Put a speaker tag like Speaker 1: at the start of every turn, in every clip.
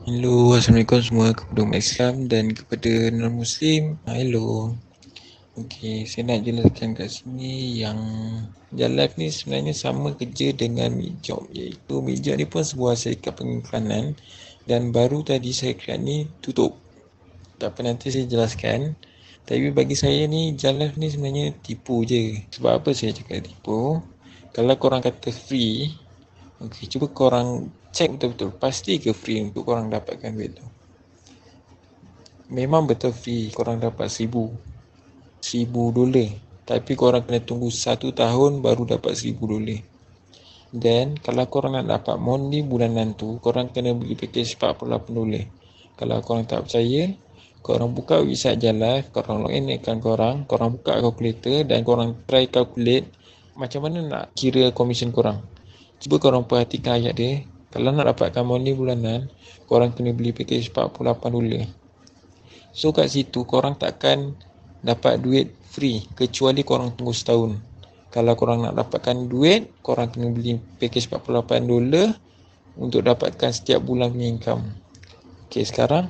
Speaker 1: Hello, Assalamualaikum semua kepada umat Islam dan kepada non-Muslim. Hello. Okey, saya nak jelaskan kat sini yang Jalaf ni sebenarnya sama kerja dengan Midjob, iaitu Midjob ni pun sebuah syarikat pengiklanan dan baru tadi syarikat ni tutup. Tak apa, nanti saya jelaskan. Tapi bagi saya ni Jalaf ni sebenarnya tipu je. Sebab apa saya cakap tipu? Kalau korang kata free, okey, cuba korang check betul-betul, pasti ke free untuk korang dapatkan duit tu? Memang betul free, korang dapat $1,000, tapi korang kena tunggu 1 tahun baru dapat $1,000. Dan kalau korang nak dapat monthly bulanan tu, korang kena beli package $48. Kalau korang tak percaya, korang buka website Jalaf, korang login account korang, korang buka calculator dan korang try calculate macam mana nak kira komisen korang. Cuba korang perhatikan ayat dia. Kalau nak dapatkan monthly bulanan, korang kena beli package $48. So kat situ korang takkan dapat duit free kecuali korang tunggu setahun. Kalau korang nak dapatkan duit, korang kena beli package $48 untuk dapatkan setiap bulan punya income. Okay, sekarang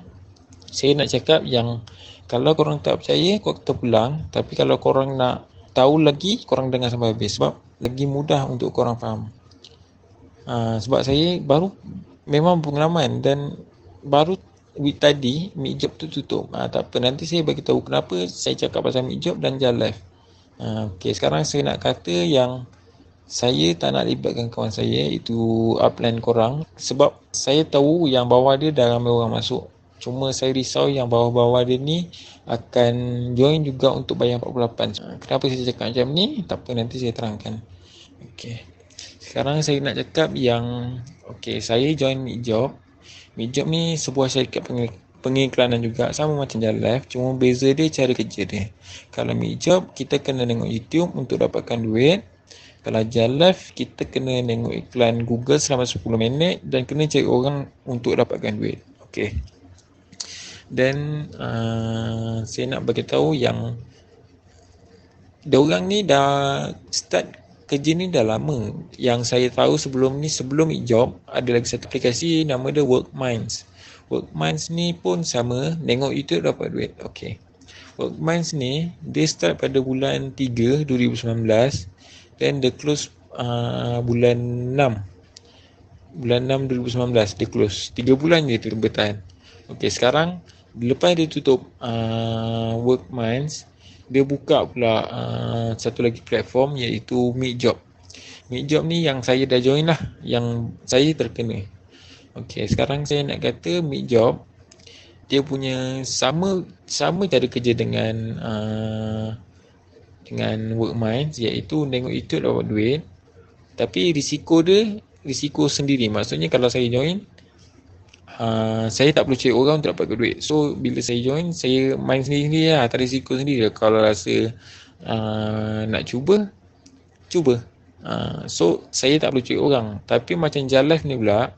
Speaker 1: saya nak cakap yang kalau korang tak percaya, korang terpulang. Tapi kalau korang nak tahu lagi, korang dengar sampai habis sebab lagi mudah untuk korang faham. Sebab saya baru memang pengalaman dan baru week tadi Midjob tu tutup. Tak apa, nanti saya bagi tahu kenapa saya cakap pasal Midjob dan Jalaf. Okey, sekarang saya nak kata yang saya tak nak libatkan kawan saya, itu upline korang, sebab saya tahu yang bawah dia dah ramai orang masuk. Cuma saya risau yang bawah-bawah dia ni akan join juga untuk bayar 48. Kenapa saya cakap macam ni? Tak apa, nanti saya terangkan. Okey. Sekarang saya nak cakap yang saya join Midjob. Midjob ni sebuah syarikat pengiklanan juga, sama macam Jalaf, cuma beza dia cara kerja dia. Kalau Midjob kita kena tengok YouTube untuk dapatkan duit. Kalau Jalaf kita kena tengok iklan Google selama 10 minit dan kena cari orang untuk dapatkan duit. Okey. Dan saya nak bagi tahu yang diorang ni dah start kerja ni dah lama. Yang saya tahu sebelum Midjob ada lagi satu aplikasi nama dia Workminds. Workminds ni pun sama, tengok YouTube dapat duit. Okey. Workminds ni dia start pada bulan 3 2019 dan dia close bulan 6 2019 dia close. 3 bulan je dia bertahan. Okey, sekarang lepas dia tutup Workminds, dia buka pula satu lagi platform iaitu Midjob. Midjob ni yang saya dah join lah, yang saya terkena. Okey, sekarang saya nak kata Midjob dia punya sama cara kerja dengan Workminds, iaitu tengok YouTube dapat duit. Tapi risiko sendiri. Maksudnya kalau saya join, saya tak perlu cari orang untuk dapat duit. So bila saya join, saya main sendiri lah, tak risiko sendiri. Kalau rasa nak cuba. So saya tak perlu cari orang. Tapi macam Jalaf ni pula,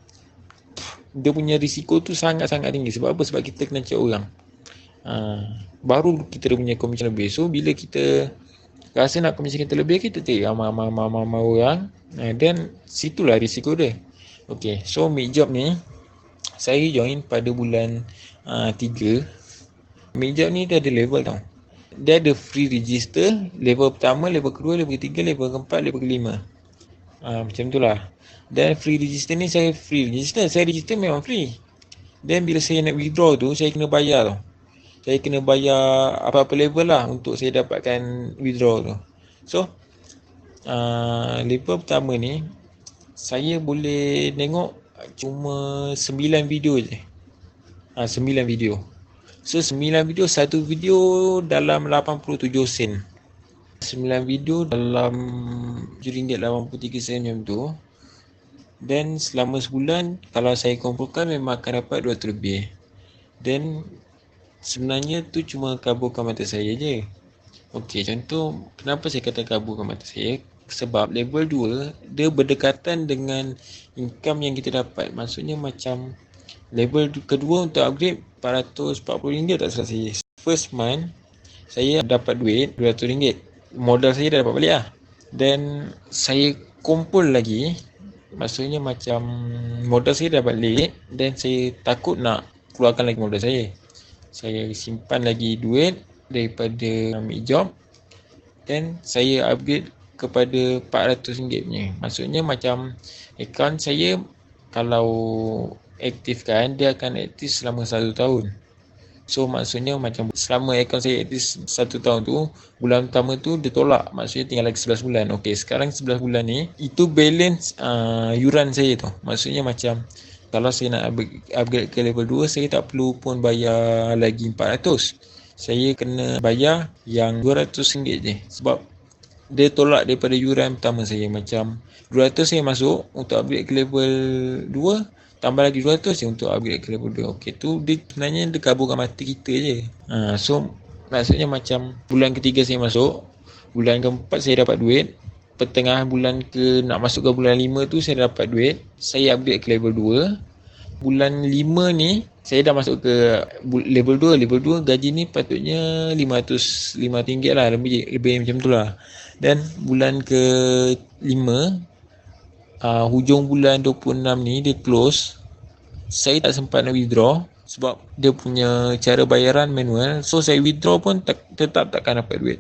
Speaker 1: dia punya risiko tu sangat-sangat tinggi. Sebab apa? Sebab kita kena cari orang. Baru kita punya komisen lebih. So bila kita rasa nak komisen kita lebih, kita cari ramai orang. Dan situlah risiko dia. Okay, so Midjob ni saya join pada bulan 3. Midjob ni dia ada level tau. Dia ada free register, level pertama, level kedua, level ketiga, level keempat, level kelima. Macam tu lah. Dan free register ni saya register memang free. Dan bila saya nak withdraw tu, saya kena bayar tau. Saya kena bayar apa-apa level lah untuk saya dapatkan withdraw tu. So level pertama ni saya boleh tengok cuma 9 video je. 9 video. So 9 video, satu video dalam 87 sen. 9 video dalam RM7.83 macam tu. Dan selama sebulan kalau saya kumpulkan memang akan dapat 200 lebih. Dan sebenarnya tu cuma kaburkan mata saya je. Okey, contoh kenapa saya kata kaburkan mata saya? Sebab level 2 dia berdekatan dengan income yang kita dapat. Maksudnya macam level kedua untuk upgrade RM440 tak salah saya. First month saya dapat duit RM200. Modal saya dah dapat balik lah. Dan saya kumpul lagi Maksudnya macam modal saya dah balik dan saya takut nak keluarkan lagi modal saya. Saya simpan lagi duit daripada ambil job dan saya upgrade kepada RM400 punya. Maksudnya macam akaun saya kalau aktifkan, dia akan aktif selama 1 tahun. So maksudnya macam selama akaun saya aktif 1 tahun tu, bulan pertama tu dia tolak. Maksudnya tinggal lagi 11 bulan. Okey, sekarang 11 bulan ni itu balance yuran saya tu. Maksudnya macam kalau saya nak upgrade ke level 2, saya tak perlu pun bayar lagi 400. Saya kena bayar yang RM200 je. Sebab dia tolak daripada yuran pertama saya. Macam 200 saya masuk untuk upgrade ke level 2, tambah lagi 200 je untuk upgrade ke level 2. Okey, tu dia sebenarnya dia kaburkan mata kita je. So maksudnya macam bulan ketiga saya masuk, bulan keempat saya dapat duit, pertengahan bulan ke nak masuk ke bulan 5 tu saya dapat duit, saya upgrade ke level 2. Bulan 5 ni saya dah masuk ke level 2. Level 2 gaji ni patutnya RM505 lah, lebih macam tu lah. Dan bulan ke 5, hujung bulan 26 ni dia close. Saya tak sempat nak withdraw sebab dia punya cara bayaran manual. So saya withdraw pun tetap takkan dapat duit.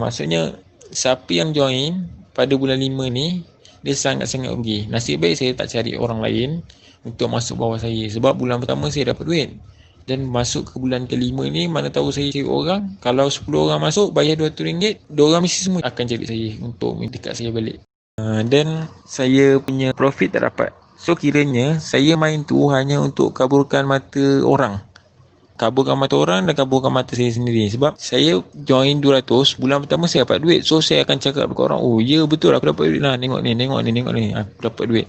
Speaker 1: Maksudnya siapa yang join pada bulan 5 ni, dia sangat-sangat rugi. Nasib baik saya tak cari orang lain untuk masuk bawah saya. Sebab bulan pertama saya dapat duit. Dan masuk ke bulan ke-5 ni, mana tahu saya cari orang. Kalau 10 orang masuk, bayar RM200, diorang mesti semua akan cari saya untuk dekat saya balik. Dan saya punya profit tak dapat. So kiranya saya main tu hanya untuk kaburkan mata orang. Kaburkan mata orang dan kaburkan mata saya sendiri. Sebab saya join 200, bulan pertama saya dapat duit. So saya akan cakap dekat orang, oh ya betul aku dapat duit lah, tengok ni aku dapat duit.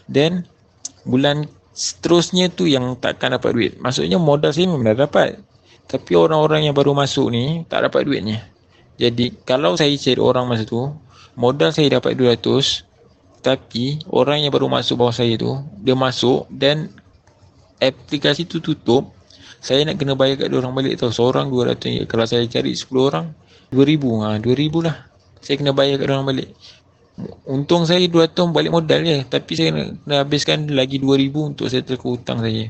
Speaker 1: Dan bulan seterusnya tu yang takkan dapat duit. Maksudnya modal saya memang dah dapat, tapi orang-orang yang baru masuk ni tak dapat duitnya. Jadi kalau saya cari orang masa tu, modal saya dapat 200, tapi orang yang baru masuk bawah saya tu, dia masuk dan aplikasi tu tutup, saya nak kena bayar kat diorang balik tau. Seorang RM200. Kalau saya cari 10 orang, RM2,000. RM2,000 lah saya kena bayar kat diorang balik. Untung saya 2 tahun balik modal je, tapi saya kena habiskan lagi RM2,000 untuk settle ke hutang saya.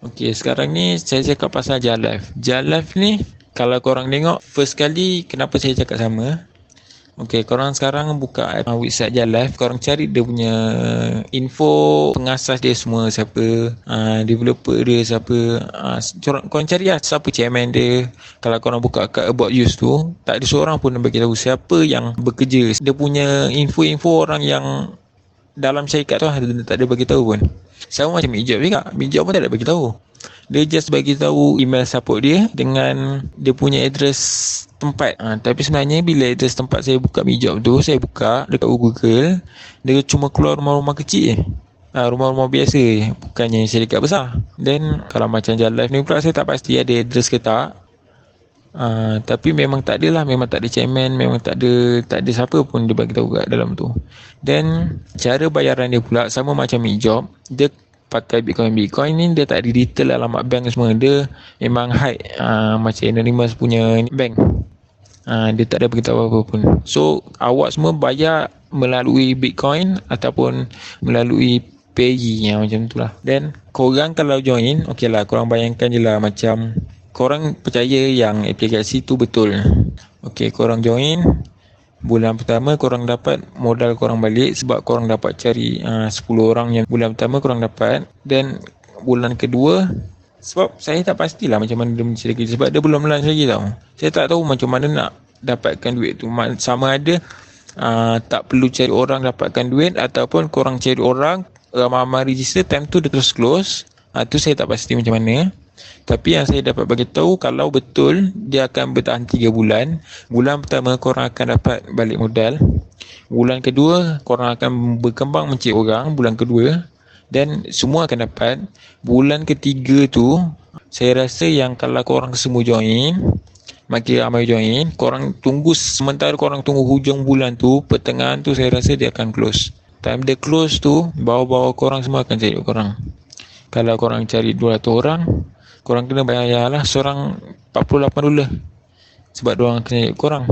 Speaker 1: Okey, sekarang ni saya cakap pasal Jalaf. Jalaf ni kalau korang tengok first kali, kenapa saya cakap sama? Okey, korang sekarang buka website Jalaf, korang cari dia punya info pengasas dia semua, siapa developer dia, siapa korang cari lah siapa chairman dia. Kalau korang buka kat about use tu, tak ada seorang pun yang bagi tahu siapa yang bekerja. Dia punya info-info orang yang dalam syarikat tu tak ada bagi tahu pun. Sama macam Mijab juga. Mijab pun tak ada bagi tahu. Dia just bagi tahu email support dia dengan dia punya address tempat. Tapi sebenarnya bila address tempat saya buka Mijab tu, saya buka dekat Google, dia cuma keluar rumah-rumah kecil je. Rumah-rumah biasa je, bukannya syarikat besar. Dan kalau macam Jalaf ni pula saya tak pasti ada address ke tak. Tapi memang tak ada lah, memang tak ada chairman, memang tak ada siapa pun dia bagi tahu kat dalam tu. Dan cara bayaran dia pula sama macam Mijab, dia pakai Bitcoin ni dia tak ada detail alamat bank semua. Dia memang hide macam anonymous punya bank. Dia tak ada beritahu apa pun. So awak semua bayar melalui Bitcoin ataupun melalui Payee macam tu lah. Dan korang kalau join, okey lah, korang bayangkan je lah macam korang percaya yang aplikasi tu betul. Okey, korang join, bulan pertama korang dapat modal korang balik sebab korang dapat cari 10 orang yang bulan pertama korang dapat. Dan bulan kedua, sebab saya tak pastilah macam mana dia mencari kerja sebab dia belum launch lagi tau. Saya tak tahu macam mana nak dapatkan duit tu. Sama ada tak perlu cari orang dapatkan duit, ataupun korang cari orang ramai-ramai register, time tu dia terus close. Tu saya tak pasti macam mana. Tapi yang saya dapat bagi tahu, kalau betul dia akan bertahan 3 bulan. Bulan pertama korang akan dapat balik modal. Bulan kedua korang akan berkembang mencari orang, bulan kedua, dan semua akan dapat. Bulan ketiga tu saya rasa yang kalau korang semua join, makin ramai join, korang tunggu, sementara korang tunggu hujung bulan tu, pertengahan tu saya rasa dia akan close. Time dia close tu, bawah-bawah korang semua akan cari korang. Kalau korang cari 200 orang, korang kena bayar lah seorang $48 sebab diorang kena cari korang.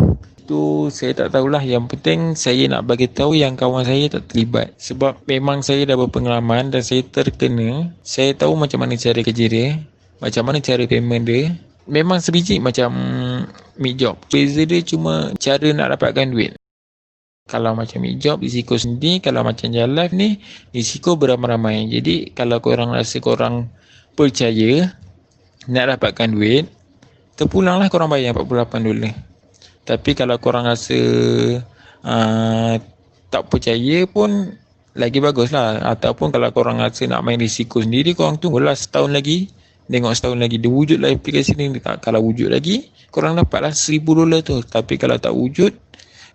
Speaker 1: Itu saya tak tahulah. Yang penting saya nak bagi tahu yang kawan saya tak terlibat. Sebab memang saya dah berpengalaman dan saya terkena. Saya tahu macam mana cara kerja dia, macam mana cara payment dia. Memang sebiji macam mid job. Beza dia cuma cara nak dapatkan duit. Kalau macam mid job, risiko sendiri. Kalau macam jalan live ni, risiko beramai-ramai. Jadi kalau korang rasa korang percaya nak dapatkan duit, terpulanglah korang bayar $48. Tapi kalau korang rasa tak percaya pun lagi baguslah. Ataupun kalau korang rasa nak main risiko sendiri, korang tunggulah setahun lagi. Tengok setahun lagi dia wujudlah aplikasi ni. Kalau wujud lagi, korang dapatlah $1,000 tu. Tapi kalau tak wujud,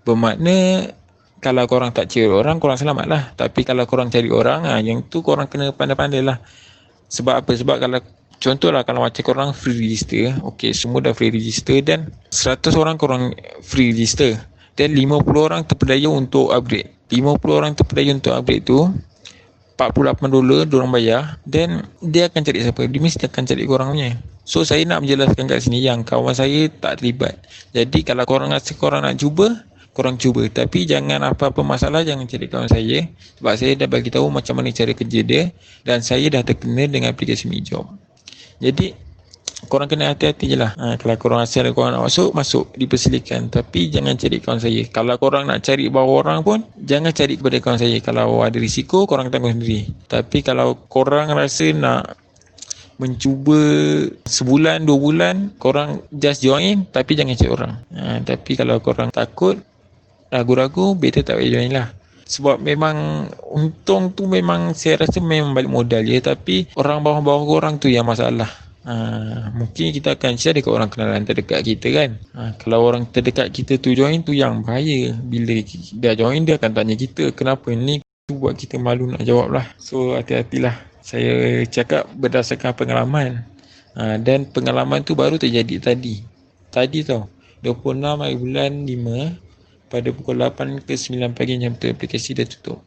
Speaker 1: bermakna kalau korang tak cari orang, korang selamat lah. Tapi kalau korang cari orang, yang tu korang kena pandai-pandai lah. Sebab apa? Sebab kalau contohlah kalau macam korang free register, okey, semua dah free register dan 100 orang korang free register dan 50 orang terpedaya untuk upgrade. 50 orang terpedaya untuk upgrade tu $48 diorang bayar, dan dia akan cari siapa? Dia mesti akan cari korang punya. So saya nak menjelaskan kat sini yang kawan saya tak terlibat. Jadi kalau korang rasa korang nak cuba, korang cuba. Tapi jangan apa-apa masalah jangan cari kawan saya. Sebab saya dah bagi tahu macam mana cara kerja dia dan saya dah terkena dengan aplikasi MiJob. Jadi korang kena hati-hati je lah. Kalau korang rasa korang nak masuk, dipersilakan. Tapi jangan cari kawan saya. Kalau korang nak cari bawa orang pun, jangan cari kepada kawan saya. Kalau ada risiko, korang tanggung sendiri. Tapi kalau korang rasa nak mencuba sebulan, 2 bulan, korang just join. Tapi jangan cari orang. Tapi kalau korang takut, ragu-ragu, better tak payah join lah. Sebab memang untung tu memang saya rasa memang balik modal je. Tapi orang bawah-bawah korang tu yang masalah. Mungkin kita akan share dekat orang kenalan terdekat kita kan. Kalau orang terdekat kita tu join tu yang bahaya. Bila dia join, dia akan tanya kita kenapa ni, tu buat kita malu nak jawab lah. So hati-hatilah. Saya cakap berdasarkan pengalaman. Dan pengalaman tu baru terjadi tadi tau, 26 hari bulan 5 pada pukul 8 ke 9 pagi, jam tu aplikasi dah tutup.